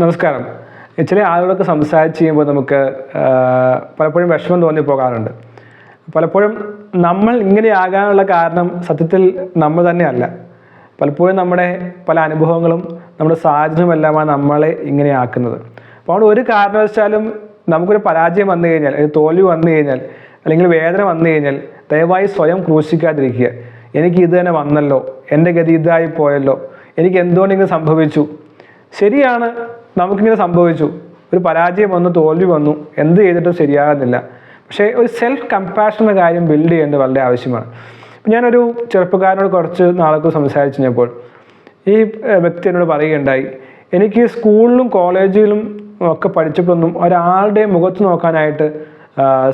നമസ്കാരം. ചില ആളുകളൊക്കെ സംസാരിച്ച് ചെയ്യുമ്പോൾ നമുക്ക് പലപ്പോഴും വിഷമം തോന്നിപ്പോകാറുണ്ട്. പലപ്പോഴും നമ്മൾ ഇങ്ങനെയാകാനുള്ള കാരണം സത്യത്തിൽ നമ്മൾ തന്നെയല്ല. പലപ്പോഴും നമ്മുടെ പല അനുഭവങ്ങളും നമ്മുടെ സാഹചര്യമെല്ലാമാണ് നമ്മളെ ഇങ്ങനെയാക്കുന്നത്. അപ്പോൾ അതുകൊണ്ട് ഒരു കാരണവശാലും നമുക്കൊരു പരാജയം വന്നു കഴിഞ്ഞാൽ, അല്ലെങ്കിൽ തോൽവി വന്നു കഴിഞ്ഞാൽ, അല്ലെങ്കിൽ വേദന വന്നു കഴിഞ്ഞാൽ ദയവായി സ്വയം ക്രൂശിക്കാതിരിക്കുക. എനിക്ക് ഇത് തന്നെ വന്നല്ലോ, എൻ്റെ ഗതി ഇതായി പോയല്ലോ, എനിക്ക് എന്തുകൊണ്ടിങ്ങനെ സംഭവിച്ചു. ശരിയാണ്, നമുക്കിങ്ങനെ സംഭവിച്ചു, ഒരു പരാജയം വന്നു, തോൽവി വന്നു, എന്ത് ചെയ്തിട്ടും ശരിയാകുന്നില്ല. പക്ഷേ ഒരു സെൽഫ് കമ്പാഷൻ എന്ന കാര്യം ബിൽഡ് ചെയ്യേണ്ടത് വളരെ ആവശ്യമാണ്. ഞാനൊരു ചെറുപ്പക്കാരനോട് കുറച്ച് നാളൊക്കെ സംസാരിച്ചു കഴിഞ്ഞപ്പോൾ ഈ വ്യക്തി എന്നോട് പറയുകയുണ്ടായി, എനിക്ക് സ്കൂളിലും കോളേജിലും ഒക്കെ പഠിച്ചപ്പോഴൊന്നും ഒരാളുടെ മുഖത്ത് നോക്കാനായിട്ട്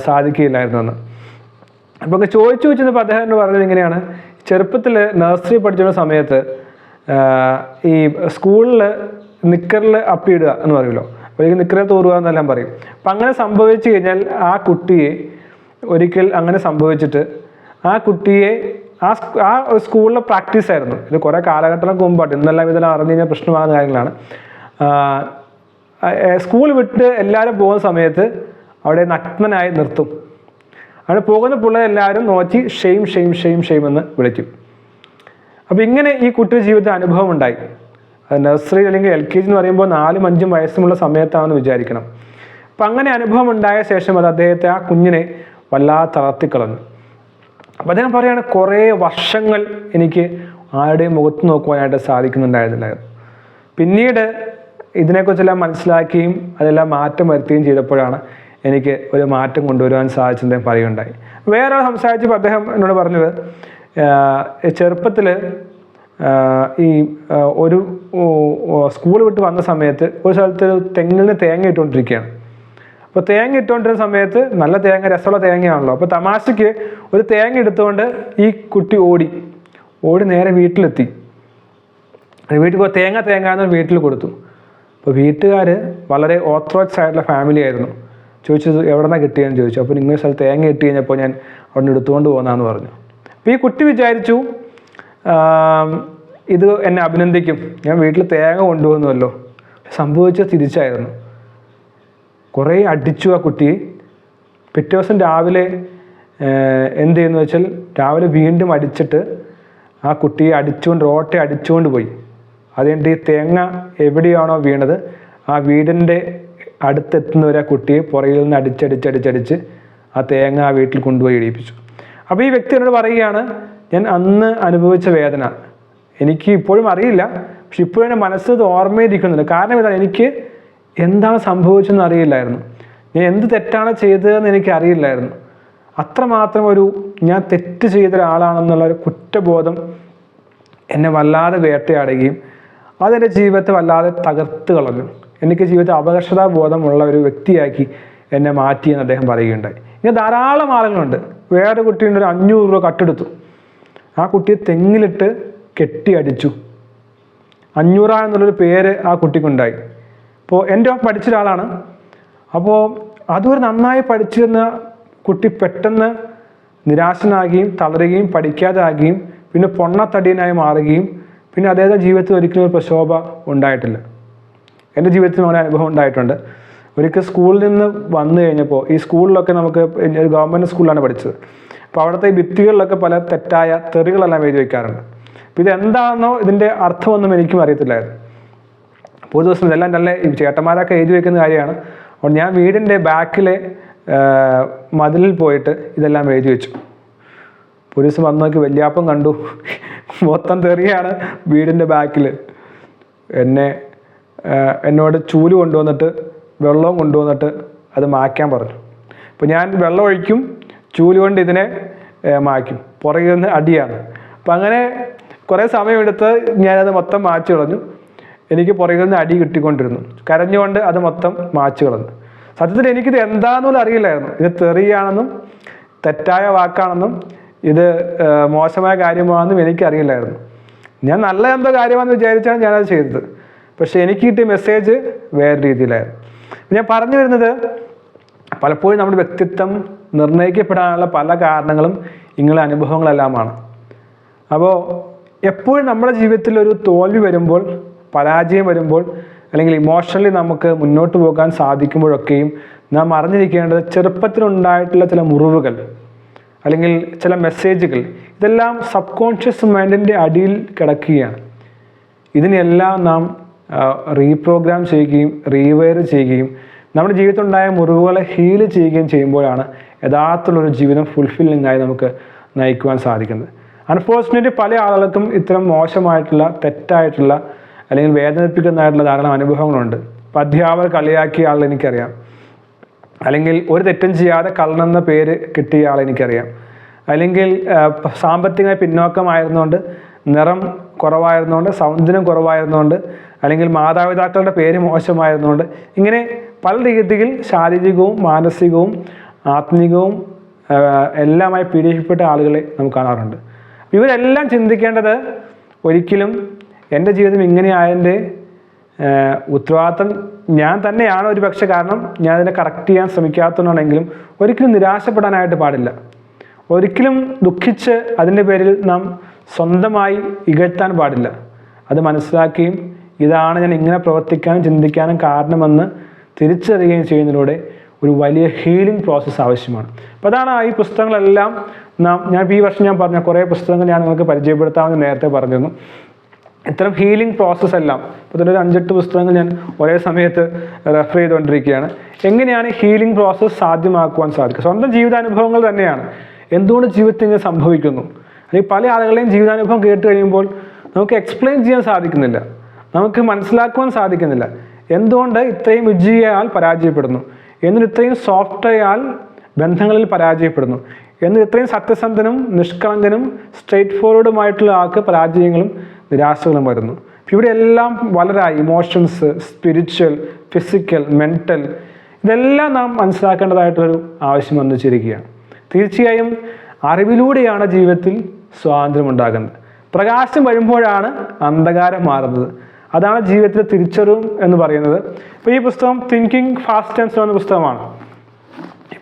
സാധിക്കില്ലായിരുന്നു എന്ന്. അപ്പോൾ ചോദിച്ചപ്പോൾ അദ്ദേഹം പറഞ്ഞത് ഇങ്ങനെയാണ്, ചെറുപ്പത്തിൽ നഴ്സറി പഠിച്ചിരുന്ന സമയത്ത് ഈ സ്കൂളിൽ നിക്കറിൽ അപ്പിയിടുക എന്ന് പറയുമല്ലോ, ഒരിക്കൽ നിക്കറിൽ തൂറുക എന്നെല്ലാം പറയും. അപ്പം അങ്ങനെ സംഭവിച്ചു കഴിഞ്ഞാൽ ആ കുട്ടിയെ ഒരിക്കൽ അങ്ങനെ സംഭവിച്ചിട്ട് ആ കുട്ടിയെ ആ സ്കൂളിലെ പ്രാക്ടീസ് ആയിരുന്നു. ഇത് കുറേ കാലഘട്ടങ്ങൾക്ക് മുമ്പായിട്ട്, ഇന്നെല്ലാം ഇതെല്ലാം അറിഞ്ഞു കഴിഞ്ഞാൽ പ്രശ്നമാകുന്ന കാര്യങ്ങളാണ്. സ്കൂൾ വിട്ട് എല്ലാവരും പോകുന്ന സമയത്ത് അവിടെ നഗ്നനായി നിർത്തും. അവിടെ പോകുന്ന പിള്ളേരെല്ലാവരും നോക്കി ഷെയിം ഷെയിം ഷെയിം ഷെയിം എന്ന് വിളിക്കും. അപ്പോൾ ഇങ്ങനെ ഈ കുട്ടിയുടെ ജീവിതത്തിൽ അനുഭവം ഉണ്ടായി. അത് നഴ്സറി അല്ലെങ്കിൽ LKG എന്ന് പറയുമ്പോൾ 4-5 വയസ്സുമുള്ള സമയത്താണെന്ന് വിചാരിക്കണം. അപ്പം അങ്ങനെ അനുഭവം ഉണ്ടായ ശേഷം അത് അദ്ദേഹത്തെ, ആ കുഞ്ഞിനെ വല്ലാതെ തളർത്തിക്കളഞ്ഞു. അപ്പം അദ്ദേഹം പറയുകയാണ്, കുറേ വർഷങ്ങൾ എനിക്ക് ആരുടെയും മുഖത്ത് നോക്കുവാനായിട്ട് സാധിക്കുന്നുണ്ടായിരുന്നില്ലായിരുന്നു. പിന്നീട് ഇതിനെക്കുറിച്ചെല്ലാം മനസ്സിലാക്കുകയും അതെല്ലാം മാറ്റം വരുത്തുകയും ചെയ്തപ്പോഴാണ് എനിക്ക് ഒരു മാറ്റം കൊണ്ടുവരുവാൻ സാധിച്ചത് അദ്ദേഹം പറയുകയുണ്ടായി. വേറെ സംസാരിച്ചപ്പോൾ അദ്ദേഹം എന്നോട് പറഞ്ഞത്, ചെറുപ്പത്തിൽ ഈ ഒരു സ്കൂൾ വിട്ട് വന്ന സമയത്ത് ഒരു സ്ഥലത്ത് തെങ്ങിൽ നിന്ന് തേങ്ങ ഇട്ടുകൊണ്ടിരിക്കുകയാണ്. അപ്പോൾ തേങ്ങ ഇട്ടുകൊണ്ടിരുന്ന സമയത്ത് നല്ല തേങ്ങ, രസമുള്ള തേങ്ങയാണല്ലോ. അപ്പോൾ തമാശയ്ക്ക് ഒരു തേങ്ങ എടുത്തുകൊണ്ട് ഈ കുട്ടി ഓടി നേരെ വീട്ടിലെത്തി. വീട്ടിൽ പോയി തേങ്ങ എന്ന് വീട്ടിൽ കൊടുത്തു. അപ്പോൾ വീട്ടുകാർ വളരെ ഓർത്തഡോക്സ് ആയിട്ടുള്ള ഫാമിലി ആയിരുന്നു. ചോദിച്ചത് എവിടെ നിന്നാണ് കിട്ടിയെന്ന് ചോദിച്ചു. അപ്പോൾ നിങ്ങൾ സ്ഥലത്ത് തേങ്ങ ഇട്ട് കഴിഞ്ഞപ്പോൾ ഞാൻ അവിടെ നിന്ന് എടുത്തുകൊണ്ട് പോകുന്നതെന്ന് പറഞ്ഞു. അപ്പോൾ ഈ കുട്ടി വിചാരിച്ചു, ഇത് എന്നെ അഭിനന്ദിക്കും, ഞാൻ വീട്ടിൽ തേങ്ങ കൊണ്ടുപോകുന്നുവല്ലോ. സംഭവിച്ചത് തിരിച്ചായിരുന്നു. കുറേ അടിച്ചു ആ കുട്ടിയെ. പിറ്റേ ദിവസം രാവിലെ എന്ത് ചെയ്യുന്നു വെച്ചാൽ, രാവിലെ വീണ്ടും അടിച്ചിട്ട് ആ കുട്ടിയെ റോട്ടെ അടിച്ചുകൊണ്ട് പോയി. അതുകൊണ്ട് ഈ തേങ്ങ എവിടെയാണോ വീണത് ആ വീടിൻ്റെ അടുത്തെത്തുന്നവരെ ആ കുട്ടിയെ പുറകിൽ നിന്ന് അടിച്ചടിച്ച് ആ തേങ്ങ ആ വീട്ടിൽ കൊണ്ടുപോയി ഇടിപ്പിച്ചു. അപ്പോൾ ഈ വ്യക്തി എന്നോട് പറയുകയാണ്, ഞാൻ അന്ന് അനുഭവിച്ച വേദന എനിക്ക് ഇപ്പോഴും അറിയില്ല, പക്ഷെ ഇപ്പോഴും എൻ്റെ മനസ്സിൽ ഓർമ്മയിരിക്കുന്നില്ല. കാരണം ഇതാണ്, എനിക്ക് എന്താണ് സംഭവിച്ചതെന്ന് അറിയില്ലായിരുന്നു, ഞാൻ എന്ത് തെറ്റാണ് ചെയ്തതെന്ന് എനിക്ക് അറിയില്ലായിരുന്നു. അത്രമാത്രം ഞാൻ തെറ്റ് ചെയ്ത ഒരാളാണെന്നുള്ള ഒരു കുറ്റബോധം എന്നെ വല്ലാതെ വേട്ടയാടുകയും അതെൻ്റെ ജീവിതത്തെ വല്ലാതെ തകർത്ത് കളഞ്ഞു. എനിക്ക് ജീവിതത്തിൽ അപകർഷതാബോധമുള്ള ഒരു വ്യക്തിയാക്കി എന്നെ മാറ്റിയെന്ന് അദ്ദേഹം പറയുകയുണ്ടായി. ഇങ്ങനെ ധാരാളം ആളുകളുണ്ട്. വേറെ കുട്ടിയുടെ ഒരു 500 രൂപ കട്ടെടുത്തു, ആ കുട്ടിയെ തെങ്ങിലിട്ട് കെട്ടി അടിച്ചു. 500 എന്നുള്ളൊരു പേര് ആ കുട്ടിക്കുണ്ടായി. അപ്പോൾ എൻ്റെ ഒപ്പം പഠിച്ച ഒരാളാണ്. അപ്പോൾ അതൊരു നന്നായി പഠിച്ചിരുന്ന കുട്ടി പെട്ടെന്ന് നിരാശനാകുകയും തളരുകയും പഠിക്കാതെ ആകുകയും പിന്നെ പൊണ്ണത്തടിയനായി മാറുകയും പിന്നെ അദ്ദേഹത്തെ ജീവിതത്തിൽ ഒരിക്കലും ഒരു പ്രശോഭ ഉണ്ടായിട്ടില്ല. എൻ്റെ ജീവിതത്തിൽ അങ്ങനെ അനുഭവം ഉണ്ടായിട്ടുണ്ട്. ഒരിക്കൽ സ്കൂളിൽ നിന്ന് വന്നു കഴിഞ്ഞപ്പോൾ, ഈ സ്കൂളിലൊക്കെ നമുക്ക് ഒരു ഗവൺമെൻറ് സ്കൂളിലാണ് പഠിച്ചത്. അപ്പോൾ അവിടുത്തെ ഈ ഭിത്തികളിലൊക്കെ പല തെറ്റായ തെറികളെല്ലാം എഴുതി വയ്ക്കാറുണ്ട്. അപ്പോൾ ഇതെന്താണെന്നോ ഇതിൻ്റെ അർത്ഥമൊന്നും എനിക്കും അറിയത്തില്ലായിരുന്നു. അപ്പോൾ ഒരു ദിവസം ഇതെല്ലാം നല്ല ഈ ചേട്ടന്മാരൊക്കെ എഴുതി വയ്ക്കുന്ന കാര്യമാണ്. അപ്പോൾ ഞാൻ വീടിൻ്റെ ബാക്കിലെ മതിലിൽ പോയിട്ട് ഇതെല്ലാം എഴുതി വെച്ചു. പോലീസ് വന്ന് നോക്കി, വല്യാപ്പം കണ്ടു, മൊത്തം തെറിയാണ് വീടിൻ്റെ ബാക്കിൽ. എന്നോട് ചൂല് കൊണ്ടുവന്നിട്ട് വെള്ളവും കൊണ്ടുവന്നിട്ട് അത് മായ്ക്കാൻ പറഞ്ഞു. അപ്പോൾ ഞാൻ വെള്ളം ഒഴിക്കും, ചൂല് കൊണ്ട് ഇതിനെ മായ്ക്കും, പുറകിൽ നിന്ന് അടിയാണ്. അപ്പം അങ്ങനെ കുറേ സമയമെടുത്ത് ഞാനത് മൊത്തം മായ്ച്ചു കളഞ്ഞു. എനിക്ക് പുറകിൽ നിന്ന് അടി കിട്ടിക്കൊണ്ടിരുന്നു. കരഞ്ഞുകൊണ്ട് അത് മൊത്തം മായ്ച്ചു കളഞ്ഞു. സത്യത്തിൽ എനിക്കിത് എന്താണെന്നും അറിയില്ലായിരുന്നു. ഇത് തെറിയാണെന്നും തെറ്റായ വാക്കാണെന്നും ഇത് മോശമായ കാര്യമാണെന്നും എനിക്കറിയില്ലായിരുന്നു. ഞാൻ നല്ല എന്തോ കാര്യമാണെന്ന് വിചാരിച്ചാണ് ഞാനത് ചെയ്തത്. പക്ഷെ എനിക്ക് കിട്ടിയ മെസ്സേജ് വേറെ രീതിയിലായിരുന്നു. ഞാൻ പറഞ്ഞു വരുന്നത്, പലപ്പോഴും നമ്മുടെ വ്യക്തിത്വം നിർണ്ണയിക്കപ്പെടാനുള്ള പല കാരണങ്ങളും ഇങ്ങനെ അനുഭവങ്ങളെല്ലാമാണ്. അപ്പോൾ എപ്പോഴും നമ്മുടെ ജീവിതത്തിൽ ഒരു തോൽവി വരുമ്പോൾ, പരാജയം വരുമ്പോൾ, അല്ലെങ്കിൽ ഇമോഷണലി നമുക്ക് മുന്നോട്ട് പോകാൻ സാധിക്കുമ്പോഴൊക്കെയും നാം അറിഞ്ഞിരിക്കേണ്ടത് ചെറുപ്പത്തിലുണ്ടായിട്ടുള്ള ചില മുറിവുകൾ അല്ലെങ്കിൽ ചില മെസ്സേജുകൾ ഇതെല്ലാം സബ് കോൺഷ്യസ് മൈൻഡിൻ്റെ അടിയിൽ കിടക്കുകയാണ്. ഇതിനെല്ലാം നാം റീപ്രോഗ്രാം ചെയ്യുകയും റീവയർ ചെയ്യുകയും നമ്മുടെ ജീവിതത്തിലുണ്ടായ മുറിവുകളെ ഹീൽ ചെയ്യുകയും ചെയ്യുമ്പോഴാണ് യഥാർത്ഥമുള്ളൊരു ജീവിതം ഫുൾഫില്ലിംഗ് ആയി നമുക്ക് നയിക്കുവാൻ സാധിക്കുന്നത്. അൺഫോർച്ചുനേറ്റ്ലി പല ആളുകൾക്കും ഇത്തരം മോശമായിട്ടുള്ള തെറ്റായിട്ടുള്ള അല്ലെങ്കിൽ വേദനിപ്പിക്കുന്നതായിട്ടുള്ള ധാരാളം അനുഭവങ്ങളുണ്ട്. ഇപ്പം അധ്യാപകർ കളിയാക്കിയ ആൾ എനിക്കറിയാം, അല്ലെങ്കിൽ ഒരു തെറ്റും ചെയ്യാതെ കള്ളനെന്ന പേര് കിട്ടിയ ആൾ എനിക്കറിയാം, അല്ലെങ്കിൽ സാമ്പത്തികമായി പിന്നോക്കമായിരുന്നുകൊണ്ട്, നിറം കുറവായിരുന്നുകൊണ്ട്, സൗന്ദര്യം കുറവായിരുന്നുകൊണ്ട്, അല്ലെങ്കിൽ മാതാപിതാക്കളുടെ പേര് മോശമായിരുന്നുകൊണ്ട്, ഇങ്ങനെ പല രീതിയിൽ ശാരീരികവും മാനസികവും ആത്മീകവും എല്ലാമായി പീഡിപ്പിക്കപ്പെട്ട ആളുകളെ നമുക്ക് കാണാറുണ്ട്. ഇവരെല്ലാം ചിന്തിക്കേണ്ടത് ഒരിക്കലും എൻ്റെ ജീവിതം ഇങ്ങനെ ആയതിൻ്റെ ഉത്തരവാദിത്തം ഞാൻ തന്നെയാണ് ഒരു പക്ഷേ, കാരണം ഞാൻ അതിനെ കറക്റ്റ് ചെയ്യാൻ ശ്രമിക്കാത്തതുകൊണ്ടാണെങ്കിലും ഒരിക്കലും നിരാശപ്പെടാനായിട്ട് പാടില്ല. ഒരിക്കലും ദുഃഖിച്ച് അതിൻ്റെ പേരിൽ നാം സ്വന്തമായി ഇകഴ്ത്താൻ പാടില്ല. അത് മനസ്സിലാക്കുകയും ഇതാണ് ഞാൻ ഇങ്ങനെ പ്രവർത്തിക്കാനും ചിന്തിക്കാനും കാരണമെന്ന് തിരിച്ചറിയുകയും ചെയ്യുന്നതിലൂടെ ഒരു വലിയ ഹീലിംഗ് പ്രോസസ്സ് ആവശ്യമാണ്. അപ്പോൾ അതാണ് ഈ പുസ്തകങ്ങളെല്ലാം ഞാൻ ഈ വർഷം ഞാൻ പറഞ്ഞ കുറേ പുസ്തകങ്ങൾ ഞാൻ നിങ്ങൾക്ക് പരിചയപ്പെടുത്താമെന്ന് നേരത്തെ പറഞ്ഞിരുന്നു. ഇത്തരം ഹീലിംഗ് പ്രോസസ്സ് എല്ലാം ഇപ്പോൾ തന്നെ ഒരു 5-8 പുസ്തകങ്ങൾ ഞാൻ ഒരേ സമയത്ത് റെഫർ ചെയ്തുകൊണ്ടിരിക്കുകയാണ്. എങ്ങനെയാണ് ഹീലിംഗ് പ്രോസസ്സ് സാധ്യമാക്കുവാൻ സാധിക്കുക? സ്വന്തം ജീവിതാനുഭവങ്ങൾ തന്നെയാണ് എന്തുകൊണ്ട് ജീവിതത്തിൽ ഇങ്ങനെ സംഭവിക്കുന്നു. അല്ലെങ്കിൽ പല ആളുകളെയും ജീവിതാനുഭവം കേട്ട് കഴിയുമ്പോൾ നമുക്ക് എക്സ്പ്ലെയിൻ ചെയ്യാൻ സാധിക്കുന്നില്ല, നമുക്ക് മനസ്സിലാക്കുവാൻ സാധിക്കുന്നില്ല. എന്തുകൊണ്ട് ഇത്രയും വിജയിയാൽ പരാജയപ്പെടുന്നു, എന്നിട്ട് ഇത്രയും സോഫ്റ്റായാൽ ബന്ധങ്ങളിൽ പരാജയപ്പെടുന്നു, എന്നിട്ട് ഇത്രയും സത്യസന്ധനും നിഷ്കളങ്കനും സ്ട്രെയിറ്റ് ഫോർവേഡുമായിട്ടുള്ള ആൾക്ക് പരാജയങ്ങളും നിരാശകളും വരുന്നു. ഇവിടെ എല്ലാം വളരെ ഇമോഷൻസ്, സ്പിരിച്വൽ, ഫിസിക്കൽ, മെൻ്റൽ, ഇതെല്ലാം നാം മനസ്സിലാക്കേണ്ടതായിട്ടൊരു ആവശ്യം വന്നിരിക്കുകയാണ്. തീർച്ചയായും അറിവിലൂടെയാണ് ജീവിതത്തിൽ സ്വാതന്ത്ര്യം ഉണ്ടാകുന്നത്. പ്രകാശം വരുമ്പോഴാണ് അന്ധകാരം മാറുന്നത്. അതാണ് ജീവിതത്തിലെ തിരിച്ചറിവും എന്ന് പറയുന്നത്. ഇപ്പോൾ ഈ പുസ്തകം തിങ്കിങ് ഫാസ്റ്റ് ആൻഡ് സ്ലോ എന്ന പുസ്തകമാണ്.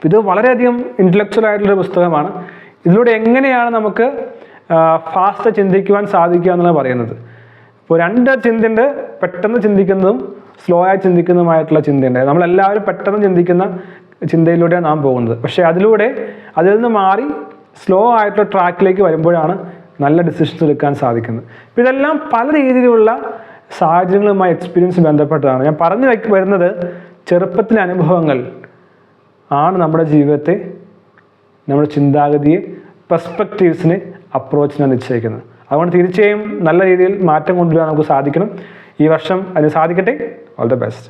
ഇത് വളരെയധികം ഇൻ്റലക്ച്വൽ ആയിട്ടുള്ളൊരു പുസ്തകമാണ്. ഇതിലൂടെ എങ്ങനെയാണ് നമുക്ക് ഫാസ്റ്റ് ചിന്തിക്കുവാൻ സാധിക്കുക എന്നുള്ളത് പറയുന്നത്. ഇപ്പോൾ 2 ചിന്തയുണ്ട്, പെട്ടെന്ന് ചിന്തിക്കുന്നതും സ്ലോ ആയി ചിന്തിക്കുന്നതുമായിട്ടുള്ള ചിന്തയുണ്ട്. നമ്മളെല്ലാവരും പെട്ടെന്ന് ചിന്തിക്കുന്ന ചിന്തയിലൂടെയാണ് നാം പോകുന്നത്. പക്ഷേ അതിൽ നിന്ന് മാറി സ്ലോ ആയിട്ടുള്ള ട്രാക്കിലേക്ക് വരുമ്പോഴാണ് നല്ല ഡിസിഷൻസ് എടുക്കാൻ സാധിക്കുന്നത്. അപ്പോൾ ഇതെല്ലാം പല രീതിയിലുള്ള സാഹചര്യങ്ങളുമായി എക്സ്പീരിയൻസ് ബന്ധപ്പെട്ടതാണ്. ഞാൻ പറഞ്ഞു വരുന്നത് ചെറുപ്പത്തിലെ അനുഭവങ്ങൾ ആണ് നമ്മുടെ ജീവിതത്തെ, നമ്മുടെ ചിന്താഗതിയെ, പെർസ്പെക്റ്റീവ്സിനെ, അപ്രോച്ചിനെ നിശ്ചയിക്കുന്നത്. അതുകൊണ്ട് തീർച്ചയായും നല്ല രീതിയിൽ മാറ്റം കൊണ്ടുവരാൻ നമുക്ക് സാധിക്കണം. ഈ വർഷം അതിന് സാധിക്കട്ടെ. All the best.